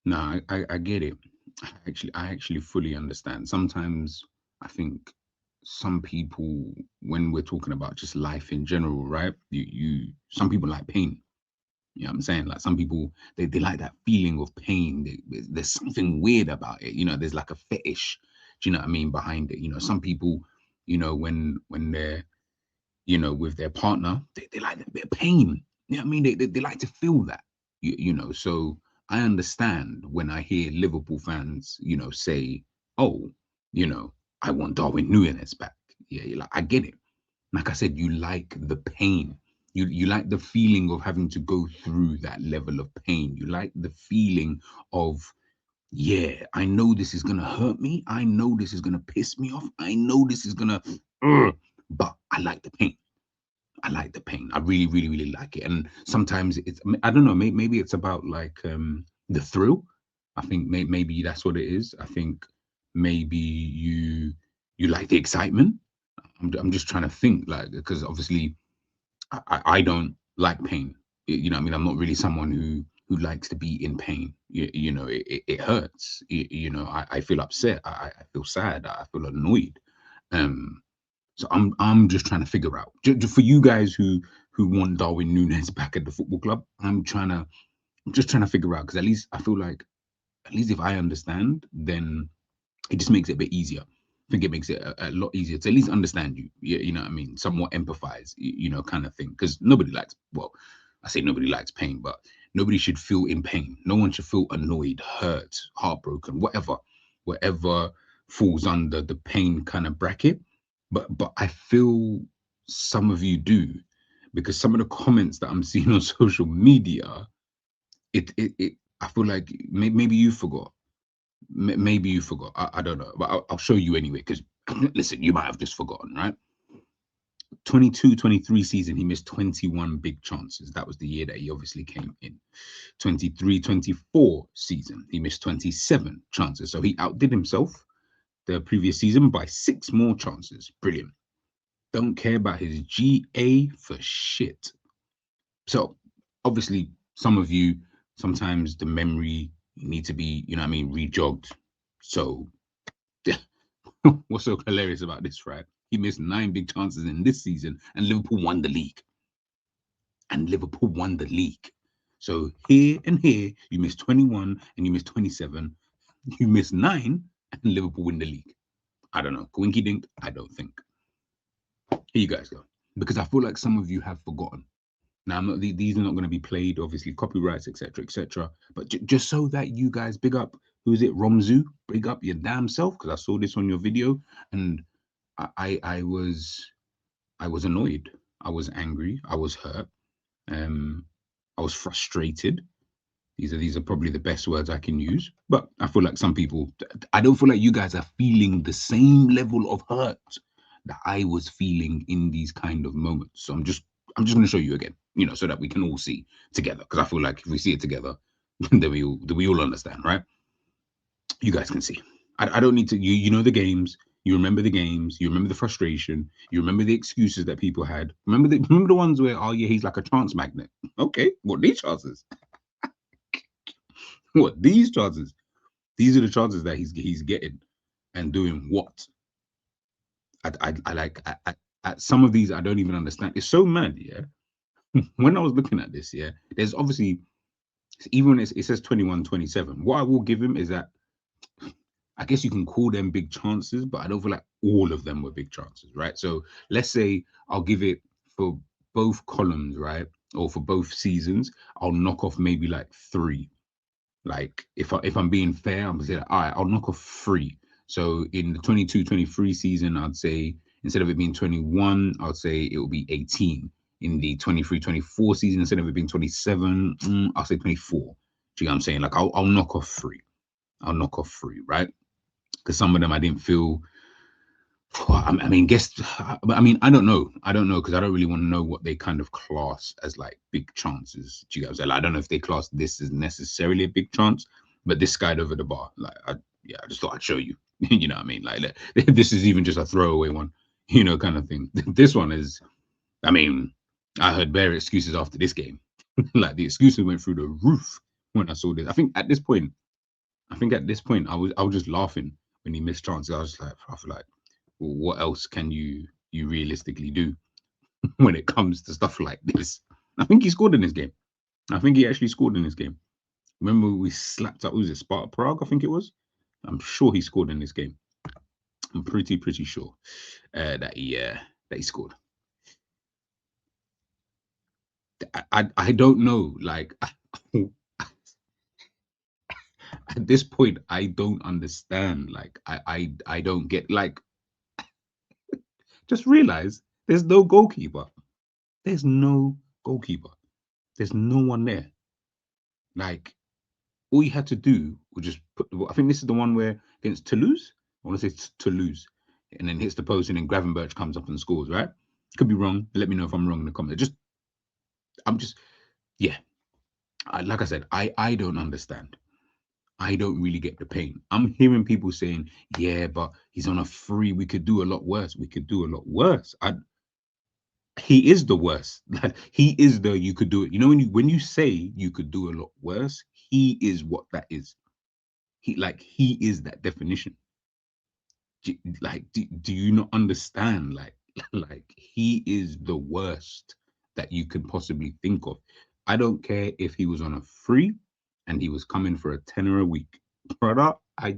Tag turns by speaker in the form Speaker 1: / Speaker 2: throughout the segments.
Speaker 1: No, I get it. I actually fully understand. Sometimes I think some people, when we're talking about just life in general, right? Some people like pain. You know what I'm saying? Like some people, they like that feeling of pain. There's something weird about it. There's like a fetish. Do you know what I mean? Behind it. Some people, when they're, with their partner, they like that bit of pain. You know what I mean? They like to feel that. So I understand when I hear Liverpool fans, say, "Oh, you know, I want Darwin Nunez back." Yeah, like I get it. Like I said, you like the pain. You like the feeling of having to go through that level of pain. You like the feeling of, yeah, I know this is gonna hurt me. I know this is gonna piss me off. I know this is gonna, but I like the pain. I like the pain. I really, really, really like it. And sometimes I don't know, maybe it's about like the thrill. I think maybe that's what it is. I think maybe you like the excitement. I'm just trying to think, like, because obviously I don't like pain. What I mean, I'm not really someone who likes to be in pain. It hurts. I feel upset. I feel sad. I feel annoyed. Um, so I'm just trying to figure out, for you guys who want Darwin Nunez back at the football club. I'm just trying to figure out, because at least I feel like, at least if I understand, then it just makes it a bit easier. I think it makes it a lot easier to at least understand you. You know what I mean? Somewhat empathize, kind of thing. Because nobody likes, well, I say nobody likes pain, but nobody should feel in pain. No one should feel annoyed, hurt, heartbroken, whatever falls under the pain kind of bracket. But I feel some of you do, because some of the comments that I'm seeing on social media, it I feel like maybe you forgot. Maybe you forgot. I don't know, but I'll show you anyway. Because listen, you might have just forgotten, right? 22-23 season, he missed 21 big chances. That was the year that he obviously came in. 23-24 season, he missed 27 chances. So he outdid himself the previous season by 6 more chances. Brilliant. Don't care about his GA for shit. So obviously, some of you, sometimes the memory need to be, what I mean, rejogged. So what's so hilarious about this, right? He missed 9 big chances in this season, and Liverpool won the league. And Liverpool won the league. So here and here, you miss 21 and you miss 27. You miss 9, and Liverpool win the league. I don't know. Coinky dink? I don't think. Here you guys go. Because I feel like some of you have forgotten. Now, I'm not, these are not going to be played, obviously, copyrights, etc., etc. But just so that you guys big up, who's it, Romzu? Big up your damn self, because I saw this on your video, and I was annoyed. I was angry. I was hurt. Um, I was frustrated. These are probably the best words I can use. But I feel like some people, I don't feel like you guys are feeling the same level of hurt that I was feeling in these kind of moments. So I'm just going to show you again, so that we can all see together. Because I feel like if we see it together, then we all understand, right? You guys can see. I don't need to. You know the games. You remember the games. You remember the frustration. You remember the excuses that people had. Remember the ones where, oh yeah, he's like a chance magnet. Okay, what these chances? What these chances? These are the chances that he's getting and doing what? I like. Some of these I don't even understand. It's so mad. Yeah. When I was looking at this, yeah, there's obviously, even when it says 21, 27. What I will give him is that, I guess you can call them big chances, but I don't feel like all of them were big chances, right? So let's say I'll give it for both columns, right? Or for both seasons, I'll knock off maybe like 3. Like if I'm being fair, I'm gonna say, all right, I'll knock off 3. So in the 22-23 season, I'd say instead of it being 21, I'd say it will be 18. In the 23-24 season, instead of it being 27, I'll say 24. Do you know what I'm saying? Like I'll knock off 3. I'll knock off 3, right? Because some of them I didn't feel. I mean, I mean, I don't know. I don't know, because I don't really want to know what they kind of class as like big chances. Do you guys? Like, I don't know if they class this as necessarily a big chance, but this guy over the bar, like, yeah, I just thought I'd show you. You know what I mean? Like, this is even just a throwaway one, kind of thing. This one is. I mean, I heard bare excuses after this game. Like the excuses went through the roof when I saw this. I think at this point, I think at this point I was just laughing when he missed chances. I feel like, well, what else can you realistically do when it comes to stuff like this? I think he scored in this game. I think he actually scored in this game. Remember we slapped up, was it Sparta Prague? I think it was. I'm sure he scored in this game. I'm pretty sure that he scored. I don't know. Like at this point, I don't understand. Like I don't get. Like, just realize there's no goalkeeper. There's no goalkeeper. There's no one there. Like, all you had to do was just put the ball. I think this is the one where against Toulouse. I want to say it's Toulouse, and then hits the post, and then Gravenberch comes up and scores. Right? Could be wrong. Let me know if I'm wrong in the comments. I'm just, yeah. Like I said, I don't understand. I don't really get the pain. I'm hearing people saying, "Yeah, but he's on a free. We could do a lot worse. We could do a lot worse." He is the worst. Like, he is the you could do it. You know, when you say you could do a lot worse, he is what that is. He is that definition. Do you not understand? Like like he is the worst that you could possibly think of. I don't care if he was on a free and he was coming for a tenner a week, brother.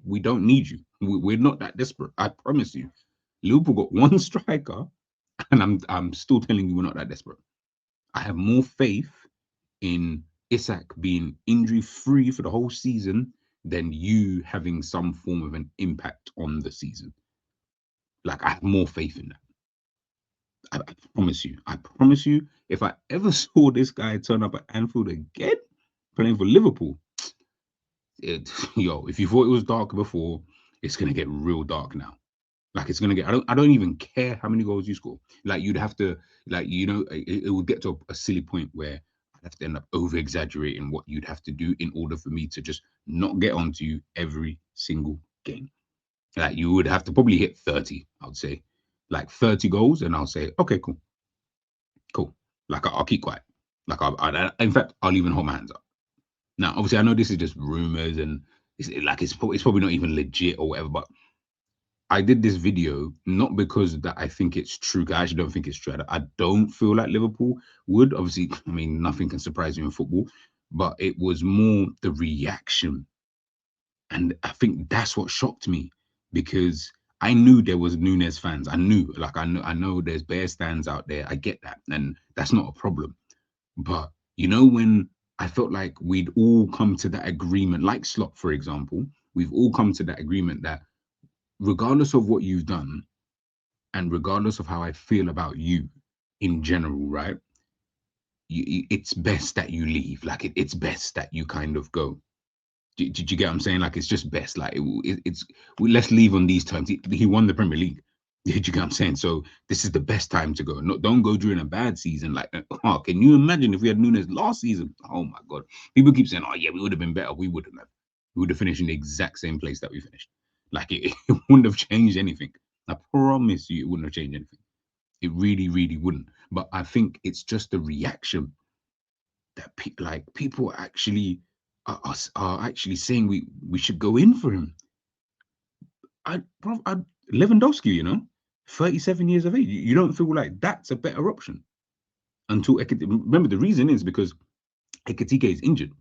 Speaker 1: We don't need you. We're not that desperate. I promise you. Liverpool got one striker, and I'm still telling you we're not that desperate. I have more faith in Isak being injury free for the whole season than you having some form of an impact on the season. Like, I have more faith in that. I promise you. I promise you. If I ever saw this guy turn up at Anfield again, playing for Liverpool, yo, if you thought it was dark before, it's gonna get real dark now. Like, it's gonna get. I don't even care how many goals you score. Like, you'd have to, like, it would get to a silly point where I'd have to end up over exaggerating what you'd have to do in order for me to just not get onto you every single game. Like, you would have to probably hit 30, I would say. Like 30 goals, and I'll say, okay, cool, cool. Like, I'll keep quiet. Like, in fact, I'll even hold my hands up. Now, obviously, I know this is just rumors, and it's probably not even legit or whatever, but I did this video not because that I think it's true. 'Cause I actually don't think it's true. I don't feel like Liverpool would. Obviously, I mean, nothing can surprise you in football, but it was more the reaction, and I think that's what shocked me, because I knew there was Nunez fans. I know there's Bear stands out there. I get that, and that's not a problem. But when I felt like we'd all come to that agreement, like Slot, for example, we've all come to that agreement that regardless of what you've done, and regardless of how I feel about you in general, right? It's best that you leave. Like, it's best that you kind of go. Did you get what I'm saying? Like, it's just best. Like, let's leave on these terms. He won the Premier League. Did you get what I'm saying? So this is the best time to go. No, don't go during a bad season. Like, oh, can you imagine if we had Nunes last season? Oh my God. People keep saying, oh yeah, we would have been better. We wouldn't have. We would have finished in the exact same place that we finished. Like, it wouldn't have changed anything. I promise you, it wouldn't have changed anything. It really, really wouldn't. But I think it's just the reaction that people actually are actually saying we should go in for him. I Lewandowski, 37 years of age. You don't feel like that's a better option until remember, the reason is because Ekitike is injured.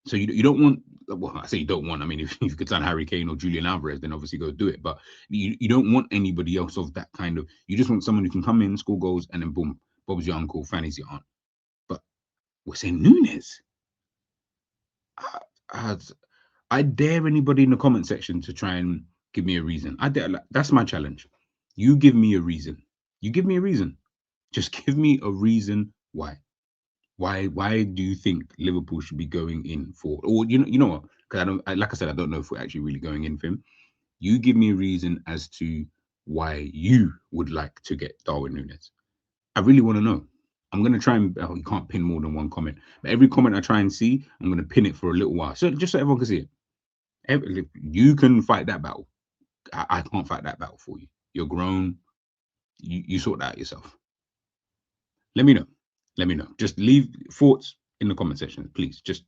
Speaker 1: So you don't want. Well, I say you don't want. I mean, if you could sign Harry Kane or Julian Alvarez, then obviously go do it. But you don't want anybody else of that kind of. You just want someone who can come in, score goals, and then boom, Bob's your uncle, Fanny's your aunt. But we're saying Nunez. I, I, I dare anybody in the comment section to try and give me a reason. I dare. Like, that's my challenge. You give me a reason. You give me a reason. Just give me a reason why. Why do you think Liverpool should be going in for? Or you know what? Because like I said, I don't know if we're actually really going in for him. You give me a reason as to why you would like to get Darwin Nunez. I really want to know. I'm gonna try and you can't pin more than one comment. But every comment I try and see, I'm gonna pin it for a little while, so just so everyone can see it. You can fight that battle. I can't fight that battle for you. You're grown. You sort that out yourself. Let me know. Let me know. Just leave thoughts in the comment section, please. Just